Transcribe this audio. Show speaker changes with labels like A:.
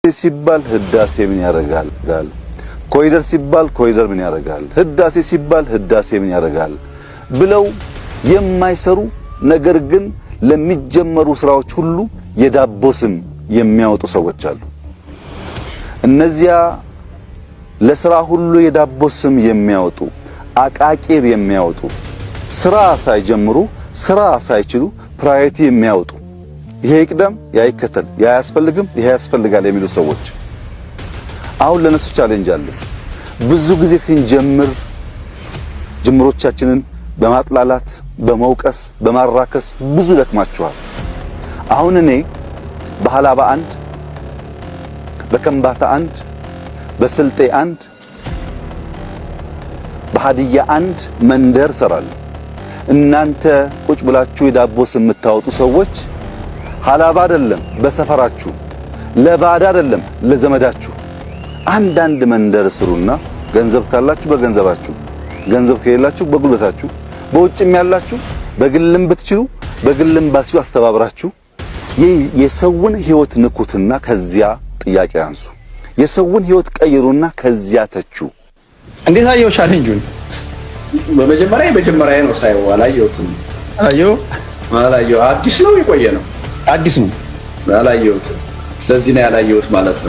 A: ሲባል ህዳሴ ምን ያረጋል ጋል ኮሪደር ሲባል ኮሪደር ምን ያረጋል ህዳሴ ሲባል ህዳሴ ምን ያረጋል ብለው የማይሰሩ ነገር ግን ለሚጀመሩ ስራዎች ሁሉ የዳቦ ስም የሚያወጡ ሰዎች አሉ። እነዚያ ለስራ ሁሉ የዳቦ ስም የሚያወጡ አቃቂር የሚያወጡ ስራ ሳይጀምሩ ስራ ሳይችሉ ፕራዮሪቲ የሚያወጡ ይሄ ይቅደም ያ ይከተል ያ ያስፈልግም ይሄ ያስፈልጋል የሚሉ ሰዎች አሁን ለነሱ ቻሌንጅ አለ። ብዙ ጊዜ ስንጀምር ጅምሮቻችንን በማጥላላት በመውቀስ በማራከስ ብዙ ደክማችኋል። አሁን እኔ በሐላባ አንድ በከምባታ አንድ በስልጤ አንድ በሃዲያ አንድ መንደር ሰራለሁ። እናንተ ቁጭ ብላችሁ የዳቦ ስም የምታወጡ ሰዎች ሐላባ አይደለም በሰፈራችሁ ለባዳ አይደለም ለዘመዳችሁ አንዳንድ መንደር ስሩና ገንዘብ ካላችሁ በገንዘባችሁ ገንዘብ ከሌላችሁ በጉልበታችሁ በውጭም ያላችሁ በግልም ብትችሉ በግልም ባሲው አስተባብራችሁ የሰውን ህይወት ንኩትና ከዚያ ጥያቄ አንሱ። የሰውን ህይወት ቀይሩና ከዚያ ተቹ።
B: እንዴት አየው ቻሌንጁን?
C: በመጀመሪያ ነው ሳይው አላየሁትም። አላየሁ አዲስ ነው የቆየ ነው?
B: አዲስ ነው።
C: አላየሁትም። ለዚህ ነው ያላየሁት ማለት ነው።